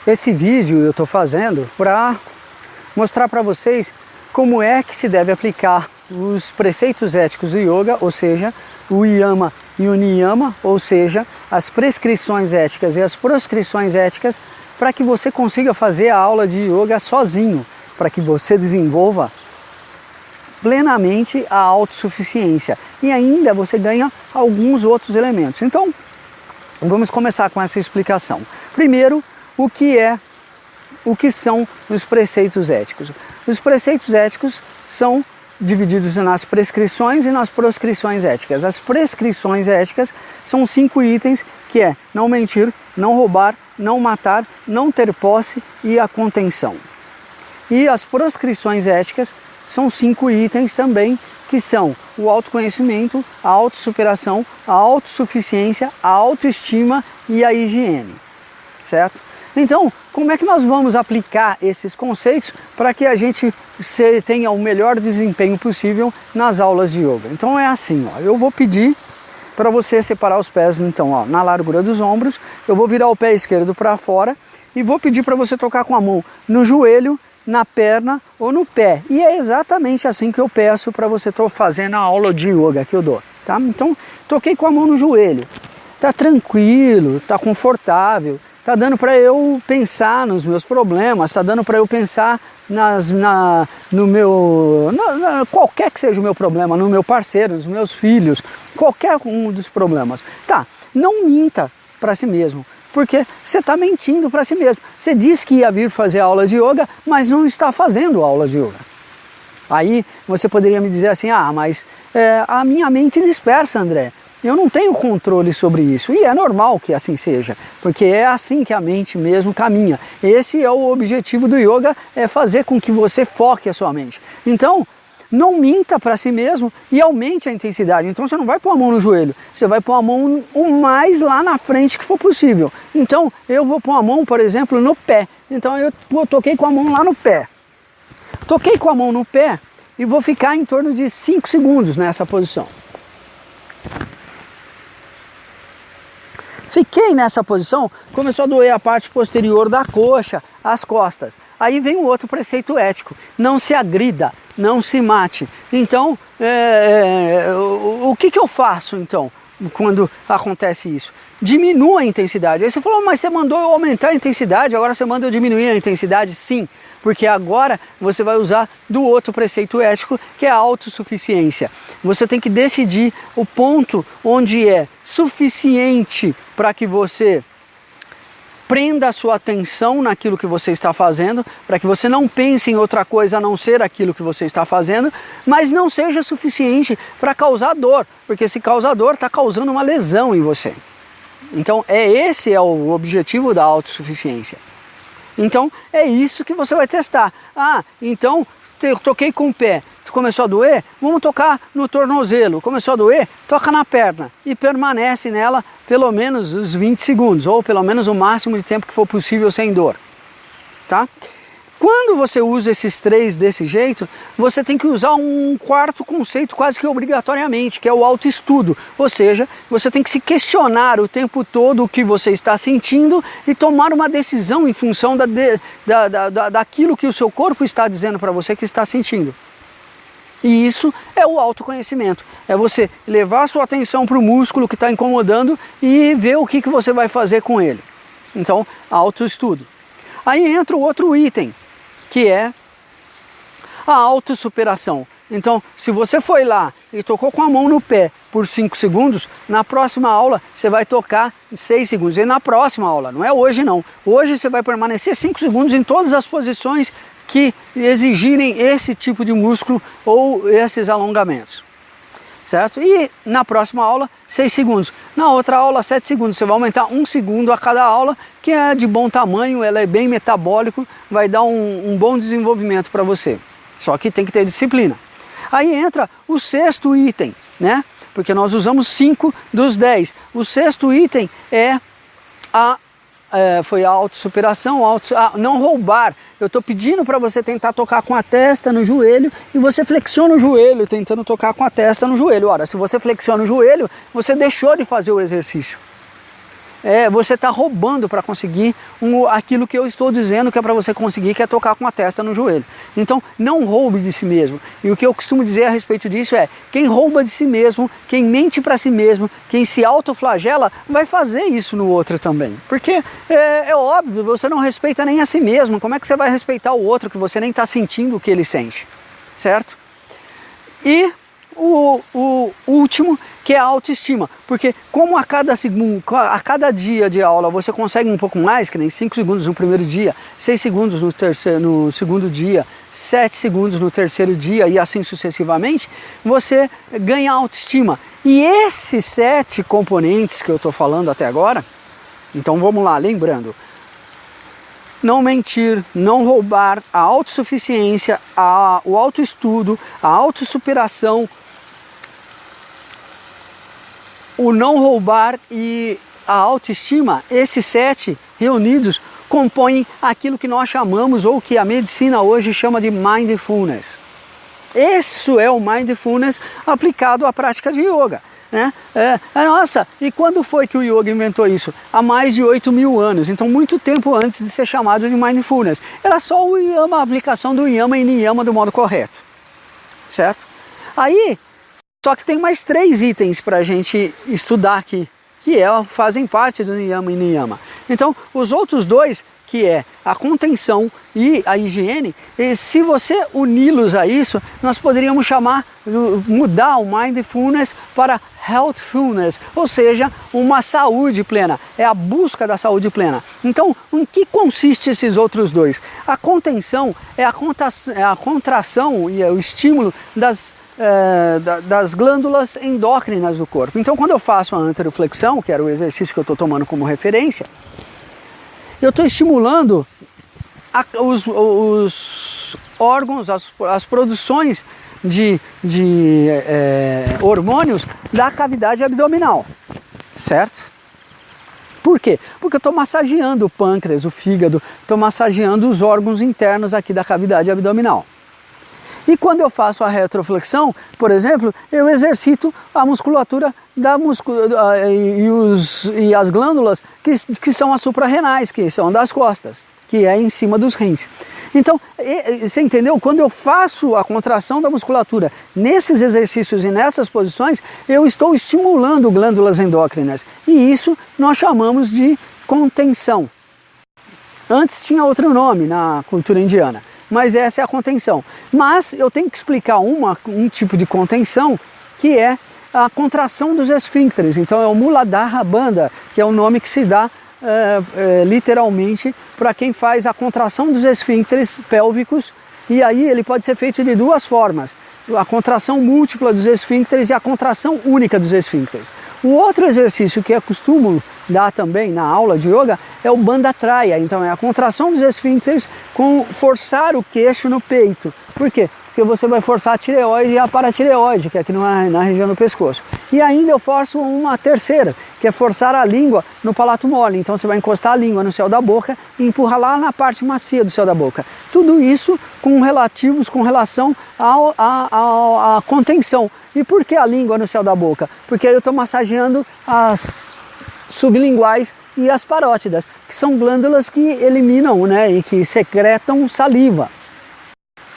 Esse vídeo eu estou fazendo para mostrar para vocês como é que se deve aplicar os preceitos éticos do yoga, ou seja, o yama e o niyama, ou seja, as prescrições éticas e as proscrições éticas, para que você consiga fazer a aula de yoga sozinho, para que você desenvolva plenamente a autossuficiência e ainda você ganha alguns outros elementos. Então, vamos começar com essa explicação. Primeiro, o que são os preceitos éticos? Os preceitos éticos são divididos nas prescrições e nas proscrições éticas. As prescrições éticas são 5 itens, que é não mentir, não roubar, não matar, não ter posse e a contenção. E as proscrições éticas são 5 itens também, que são o autoconhecimento, a autossuperação, a autossuficiência, a autoestima e a higiene, certo? Então, como é que nós vamos aplicar esses conceitos para que a gente tenha o melhor desempenho possível nas aulas de yoga? Então é assim, ó, eu vou pedir para você separar os pés, então, ó, na largura dos ombros, eu vou virar o pé esquerdo para fora e vou pedir para você tocar com a mão no joelho, na perna ou no pé. E é exatamente assim que eu peço para você fazer na aula de yoga que eu dou, tá? Então, toquei com a mão no joelho, tá tranquilo, tá confortável, tá dando para eu pensar nos meus problemas, tá dando para eu pensar qualquer que seja o meu problema, no meu parceiro, nos meus filhos, qualquer um dos problemas. Tá, não minta para si mesmo, porque você está mentindo para si mesmo. Você disse que ia vir fazer aula de yoga, mas não está fazendo aula de yoga. Aí você poderia me dizer assim, mas a minha mente dispersa, André. Eu não tenho controle sobre isso, e é normal que assim seja, porque é assim que a mente mesmo caminha. Esse é o objetivo do yoga, é fazer com que você foque a sua mente. Então, não minta para si mesmo e aumente a intensidade. Então você não vai pôr a mão no joelho, você vai pôr a mão o mais lá na frente que for possível. Então, eu vou pôr a mão, por exemplo, no pé. Então eu toquei com a mão lá no pé. Toquei com a mão no pé e vou ficar em torno de 5 segundos nessa posição. Fiquei nessa posição, começou a doer a parte posterior da coxa, as costas. Aí vem o outro preceito ético, não se agrida, não se mate. Então, o que eu faço então, quando acontece isso? Diminua a intensidade. Aí você falou, mas você mandou eu aumentar a intensidade, agora você manda eu diminuir a intensidade? Sim, porque agora você vai usar do outro preceito ético, que é a autossuficiência. Você tem que decidir o ponto onde é suficiente para que você prenda a sua atenção naquilo que você está fazendo, para que você não pense em outra coisa a não ser aquilo que você está fazendo, mas não seja suficiente para causar dor, porque se causa dor, está causando uma lesão em você. Então esse é o objetivo da autossuficiência. Então é isso que você vai testar. Então eu toquei com o pé, começou a doer? Vamos tocar no tornozelo. Começou a doer? Toca na perna e permanece nela pelo menos os 20 segundos, ou pelo menos o máximo de tempo que for possível sem dor. Tá? Quando você usa esses 3 desse jeito, você tem que usar um quarto conceito quase que obrigatoriamente, que é o autoestudo. Ou seja, você tem que se questionar o tempo todo o que você está sentindo e tomar uma decisão em função daquilo que o seu corpo está dizendo para você que está sentindo. E isso é o autoconhecimento. É você levar a sua atenção para o músculo que está incomodando e ver o que você vai fazer com ele. Então, autoestudo. Aí entra o outro item, que é a autossuperação. Então, se você foi lá e tocou com a mão no pé por 5 segundos, na próxima aula você vai tocar 6 segundos. E na próxima aula, não é hoje não. Hoje você vai permanecer 5 segundos em todas as posições que exigirem esse tipo de músculo ou esses alongamentos. Certo? E na próxima aula, 6 segundos. Na outra aula, 7 segundos. Você vai aumentar 1 segundo a cada aula, que é de bom tamanho, ela é bem metabólico, vai dar um bom desenvolvimento para você. Só que tem que ter disciplina. Aí entra o 6º item, né? Porque nós usamos 5 dos 10. O 6º item foi a autossuperação, não roubar. Eu estou pedindo para você tentar tocar com a testa no joelho e você flexiona o joelho, tentando tocar com a testa no joelho. Ora, se você flexiona o joelho, você deixou de fazer o exercício. você está roubando para conseguir aquilo que eu estou dizendo que é para você conseguir, que é tocar com a testa no joelho. Então não roube de si mesmo. E o que eu costumo dizer a respeito disso é, quem rouba de si mesmo, quem mente para si mesmo, quem se autoflagela, vai fazer isso no outro também. Porque é óbvio, você não respeita nem a si mesmo, como é que você vai respeitar o outro que você nem está sentindo o que ele sente, certo? E o último, que é a autoestima, porque como a cada dia de aula você consegue um pouco mais, que nem 5 segundos no primeiro dia, 6 segundos no segundo dia, 7 segundos no terceiro dia e assim sucessivamente, você ganha autoestima. E esses 7 componentes que eu estou falando até agora, então vamos lá, lembrando: não mentir, não roubar, a autossuficiência, o autoestudo, a autossuperação, o não roubar e a autoestima, esses 7 reunidos compõem aquilo que nós chamamos, ou que a medicina hoje chama de mindfulness. Isso é o mindfulness aplicado à prática de yoga. Né? Nossa, e quando foi que o yoga inventou isso? Há mais de 8.000 anos, então muito tempo antes de ser chamado de mindfulness. Era só o yama, a aplicação do yama e niyama do modo correto, certo? Aí, só que tem mais 3 itens para a gente estudar aqui, que fazem parte do niyama e niyama. Então, os outros 2, que é a contenção e a higiene, e se você uni-los a isso, nós poderíamos mudar o mindfulness para healthfulness, ou seja, uma saúde plena, é a busca da saúde plena. Então, em que consiste esses outros 2? A contenção é a contração e o estímulo das glândulas endócrinas do corpo. Então, quando eu faço a anteroflexão, que era o exercício que eu estou tomando como referência, eu estou estimulando os órgãos, as produções de hormônios da cavidade abdominal, certo? Por quê? Porque eu estou massageando o pâncreas, o fígado, estou massageando os órgãos internos aqui da cavidade abdominal. E quando eu faço a retroflexão, por exemplo, eu exercito a musculatura e as glândulas que são as suprarrenais, que são das costas, que é em cima dos rins. Então, você entendeu? Quando eu faço a contração da musculatura nesses exercícios e nessas posições, eu estou estimulando glândulas endócrinas. E isso nós chamamos de contenção. Antes tinha outro nome na cultura indiana, mas essa é a contenção. Mas eu tenho que explicar um tipo de contenção, que é a contração dos esfíncteres. Então é o Muladhara Bandha, que é o nome que se dá literalmente para quem faz a contração dos esfíncteres pélvicos, e aí ele pode ser feito de 2 formas: a contração múltipla dos esfíncteres e a contração única dos esfíncteres. O outro exercício que eu costumo dar também na aula de yoga é o Bandha Traya. Então é a contração dos esfíncteres com forçar o queixo no peito. Por quê? Porque você vai forçar a tireoide e a paratireoide, que é aqui na região do pescoço. E ainda eu forço uma terceira, que é forçar a língua no palato mole. Então você vai encostar a língua no céu da boca e empurrar lá na parte macia do céu da boca. Tudo isso com relação à contenção. E por que a língua no céu da boca? Porque aí eu estou massageando as sublinguais e as parótidas, que são glândulas que eliminam, né, e que secretam saliva,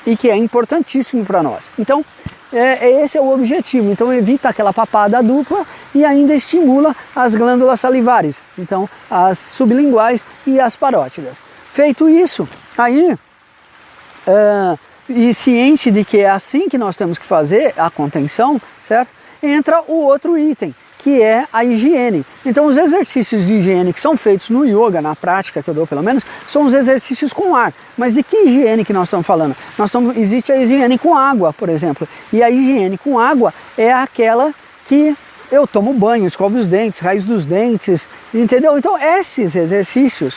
e que é importantíssimo para nós. Então, esse é o objetivo. Então, evita aquela papada dupla e ainda estimula as glândulas salivares, então as sublinguais e as parótidas. Feito isso, aí, e ciente de que é assim que nós temos que fazer a contenção, certo? Entra o outro item, que é a higiene. Então os exercícios de higiene que são feitos no yoga, na prática que eu dou pelo menos, são os exercícios com ar. Mas de que higiene que nós estamos falando? Existe a higiene com água, por exemplo. E a higiene com água é aquela que eu tomo banho, escovo os dentes, raiz dos dentes, entendeu? Então esses exercícios,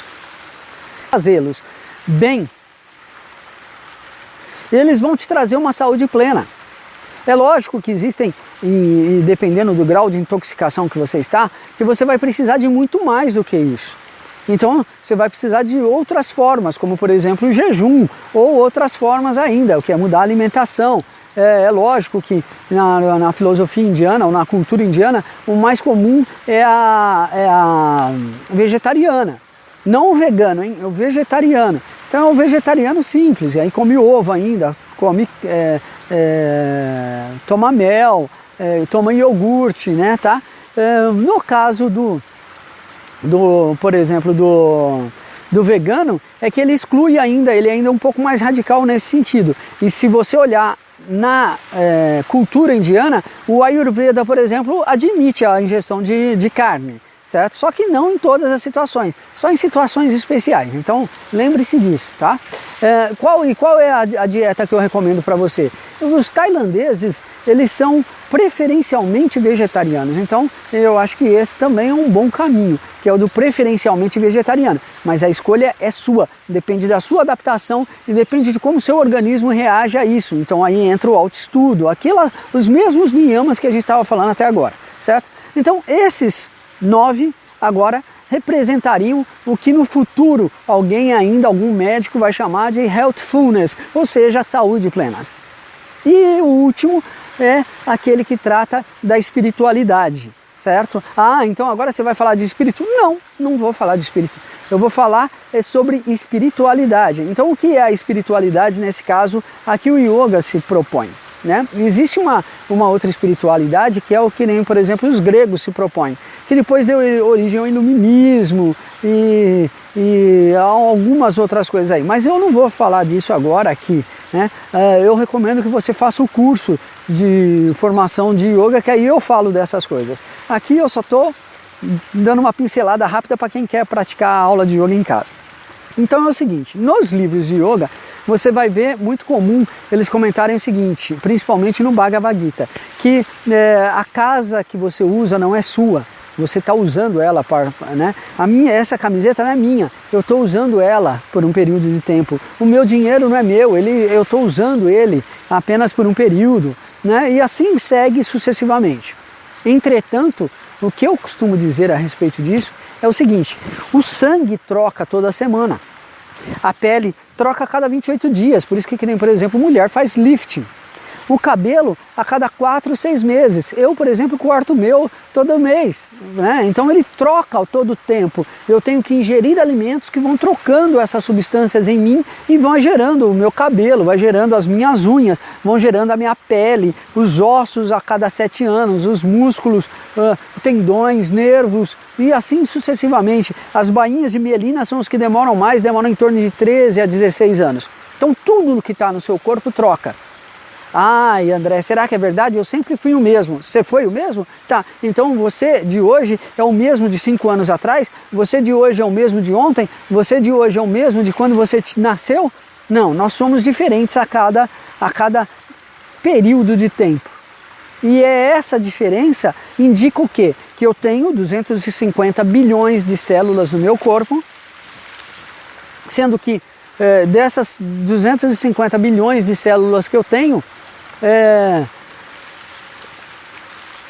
fazê-los bem, eles vão te trazer uma saúde plena. É lógico que existem, e dependendo do grau de intoxicação que você está, que você vai precisar de muito mais do que isso. Então você vai precisar de outras formas, como por exemplo o jejum, ou outras formas ainda, o que é mudar a alimentação, É lógico que na filosofia indiana, ou na cultura indiana, o mais comum é a vegetariana. Não o vegano, hein? É o vegetariano. Então é o vegetariano simples, e aí come ovo ainda, toma mel, toma iogurte, né, tá? No caso por exemplo, do vegano, é que ele exclui ainda, ele ainda é um pouco mais radical nesse sentido. E se você olhar na cultura indiana, o Ayurveda, por exemplo, admite a ingestão de carne, certo? Só que não em todas as situações, só em situações especiais. Então, lembre-se disso, tá? Qual é a dieta que eu recomendo para você? Os tailandeses, eles são preferencialmente vegetarianos, então eu acho que esse também é um bom caminho, que é o do preferencialmente vegetariano, mas a escolha é sua, depende da sua adaptação e depende de como o seu organismo reage a isso. Então aí entra o autoestudo, os mesmos niyamas que a gente estava falando até agora, certo? Então esses 9 agora representariam o que no futuro algum médico vai chamar de healthfulness, ou seja, saúde plena. E o último é aquele que trata da espiritualidade, certo? Então agora você vai falar de espírito? Não vou falar de espírito. Eu vou falar sobre espiritualidade. Então o que é a espiritualidade nesse caso? Aqui o yoga se propõe, né? Existe uma outra espiritualidade que é o que nem, por exemplo, os gregos se propõem, que depois deu origem ao iluminismo e algumas outras coisas aí. Mas eu não vou falar disso agora aqui, né? Eu recomendo que você faça o curso de formação de yoga, que aí eu falo dessas coisas. Aqui eu só estou dando uma pincelada rápida para quem quer praticar a aula de yoga em casa. Então é o seguinte, nos livros de yoga, você vai ver muito comum eles comentarem o seguinte, principalmente no Bhagavad Gita, que a casa que você usa não é sua, você está usando ela, né? Essa camiseta não é minha, eu estou usando ela por um período de tempo. O meu dinheiro não é meu, eu estou usando ele apenas por um período, né? E assim segue sucessivamente. Entretanto, o que eu costumo dizer a respeito disso é o seguinte, o sangue troca toda semana, a pele troca a cada 28 dias, por isso que nem, por exemplo, mulher faz lifting. O cabelo a cada 4, 6 meses. Eu, por exemplo, corto o meu todo mês, né? Então ele troca ao todo tempo. Eu tenho que ingerir alimentos que vão trocando essas substâncias em mim e vão gerando o meu cabelo, vai gerando as minhas unhas, vão gerando a minha pele, os ossos a cada 7 anos, os músculos, tendões, nervos e assim sucessivamente. As bainhas de mielina são os que demoram mais, demoram em torno de 13 a 16 anos. Então tudo que está no seu corpo troca. E André, será que é verdade? Eu sempre fui o mesmo. Você foi o mesmo? Tá, então você de hoje é o mesmo de 5 anos atrás? Você de hoje é o mesmo de ontem? Você de hoje é o mesmo de quando você nasceu? Não, nós somos diferentes a cada período de tempo. E essa diferença indica o quê? Que eu tenho 250 bilhões de células no meu corpo, sendo que dessas 250 bilhões de células que eu tenho,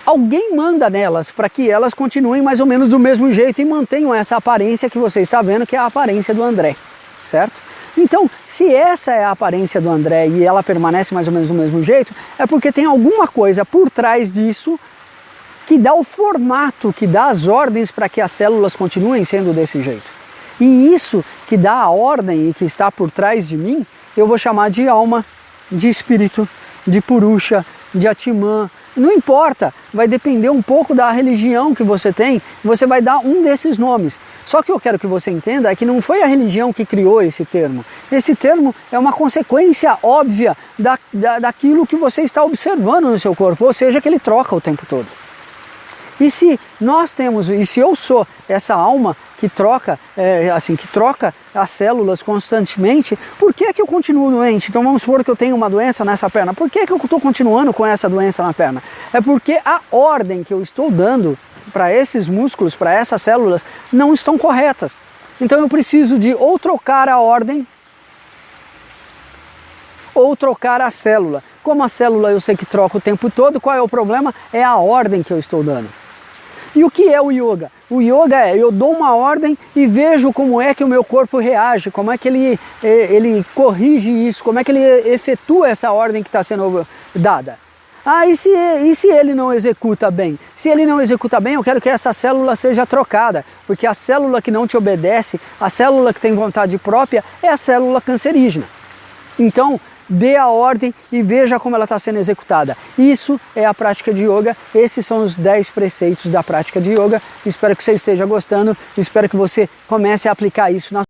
alguém manda nelas para que elas continuem mais ou menos do mesmo jeito e mantenham essa aparência que você está vendo, que é a aparência do André, certo? Então, se essa é a aparência do André e ela permanece mais ou menos do mesmo jeito, é porque tem alguma coisa por trás disso que dá o formato, que dá as ordens para que as células continuem sendo desse jeito. E isso que dá a ordem e que está por trás de mim, eu vou chamar de alma, de espírito, de purusha, de Atman. Não importa, vai depender um pouco da religião que você tem, você vai dar um desses nomes. Só que eu quero que você entenda que não foi a religião que criou esse termo. Esse termo é uma consequência óbvia daquilo que você está observando no seu corpo, ou seja, que ele troca o tempo todo. E se eu sou essa alma que troca as células constantemente, por que eu continuo doente? Então vamos supor que eu tenho uma doença nessa perna, por que eu estou continuando com essa doença na perna? É porque a ordem que eu estou dando para esses músculos, para essas células, não estão corretas. Então eu preciso de ou trocar a ordem, ou trocar a célula. Como a célula eu sei que troca o tempo todo, qual é o problema? É a ordem que eu estou dando. E o que é o yoga? O yoga eu dou uma ordem e vejo como é que o meu corpo reage, como é que ele corrige isso, como é que ele efetua essa ordem que está sendo dada. Ah, e se ele não executa bem? Se ele não executa bem, eu quero que essa célula seja trocada, porque a célula que não te obedece, a célula que tem vontade própria, é a célula cancerígena. Então, dê a ordem e veja como ela está sendo executada. Isso é a prática de yoga, esses são os 10 preceitos da prática de yoga. Espero que você esteja gostando, espero que você comece a aplicar isso na